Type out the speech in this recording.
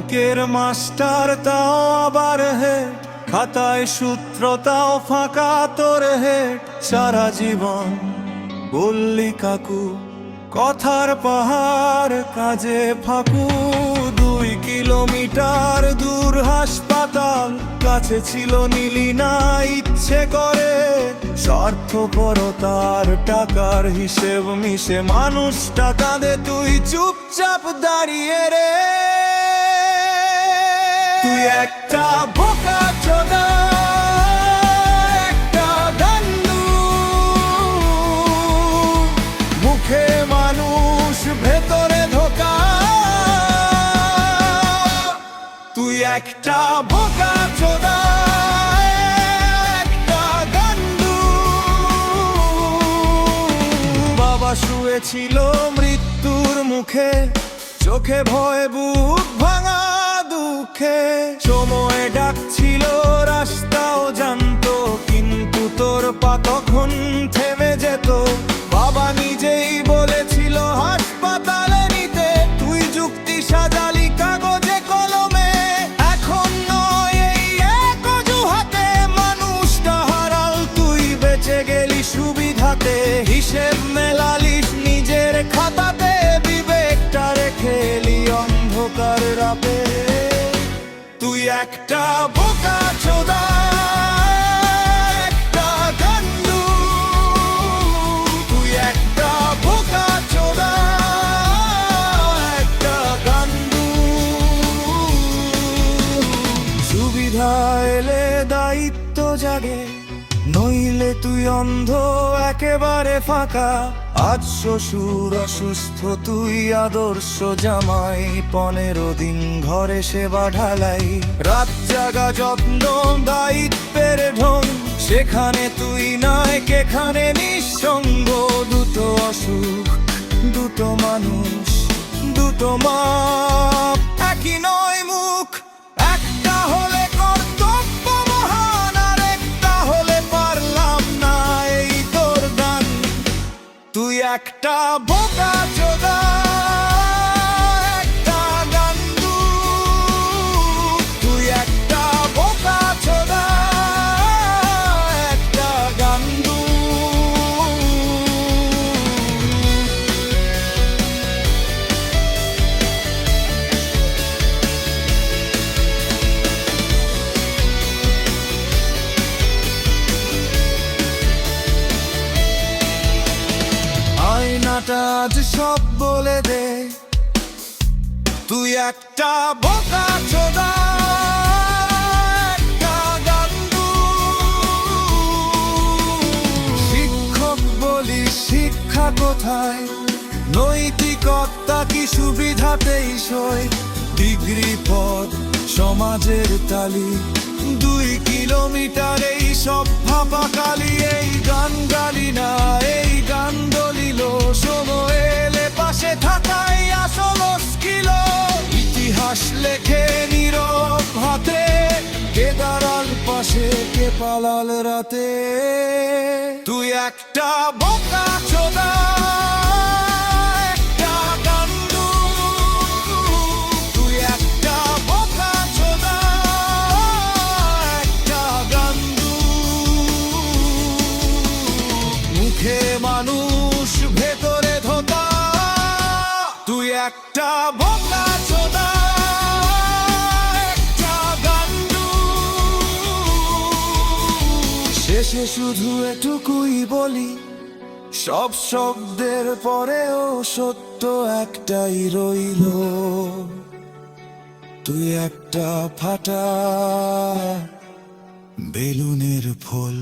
অঙ্কের মাস্টার তাও আবার হেড, খাতায় সূত্র তাও ফাঁকা তোর হেড। সারা জীবন বললি কাকু কথার পাহাড় কাজে ফাঁকু। 2 কিলোমিটার দূর হাসপাতাল, কাছে ছিল নিলি না ইচ্ছে করে। স্বার্থপরতার টাকার হিসেব মিশে মানুষটা কাঁদে, তুই চুপচাপ দাঁড়িয়ে রে। তুই একটা বোকা চোদা, একটা গান্ডু, মুখে মানুষ ভেতরে ধোকা। তুই একটা বোকা চোদা, একটা গান্ডু। বাবা শুয়েছিল মৃত্যুর মুখে, চোখে ভয় বুক ভাঙা দুঃখে। সময় ডাকছিল রাস্তাও জানতো, কিন্তু তোর পা তখন থেমে যেত। বাবা নিজেই বলেছিল হাসপাতালে নিতে, তুই যুক্তি সাজালি কাগজে কলমে। এখন নয় এই এক অজুহাতে মানুষটা হারাল, তুই বেঁচে গেলি সুবিধাতে। হিসেব মেলালিস নিজের খাতাতে, বিবেকটা রেখে এলি অন্ধকার রাতে। তুই একটা বোকা চোদা, একটা গান্ডু। তুই একটা বোকা চোদা, একটা গান্ডু। সুবিধা এলে দায়িত্ব জাগে, নইলে তুই অন্ধ একেবারে ফাঁকা। আজ শ্বশুর অসুস্থ, তুই আদর্শ জামাই। 15 দিন ঘরে সেবা ঢালাই, রাত জাগা যত্ন দায়িত্বের ঢং। সেখানে তুই নাই কেখানে নিঃসঙ্গ। 2 অসুখ, 2 মানুষ, 2 মাপ, একই নয় মুখ। একটা হলে কর্তব্য মহান, আর একটা হলে পারলাম না, এই তোর গান। তুই একটা বোকা চোদা, একটা গান্ডু। তুই একটা বোকা চোদা, একটা গান্ডু। আয়নাটা আজ সব বলে দে, তুই একটা বোকা চোদা, একটা গান্ডু। শিক্ষক বলি শিক্ষা কোথায়, নৈতিকতা কি সুবিধাতেই সই। ডিগ্রি পদ সমাজের তালি, 2 কিলোমিটার এই সব ফাঁপা কালি। এই গান গালি না, এই গান দলিল, সময় এলে পাশে থাকাই আসল স্কিল। ইতিহাস লেখে নীরব হাতে, কে দাঁড়াল পাশে, কে পালাল রাতে। তুই একটা বোকা চোদা, একটা গান্ডু। তুই একটা বোকা চোদা, একটা গান্ডু। মুখে মানুষ ভেতরে ধোতা। তুই একটা বোকা চোদা, একটা গান্ডু। শেষে শুধু এটুকুই বলি, সব শব্দের পরেও সত্য একটাই রইল। তুই একটা ফাটা বেলুনের ফুল।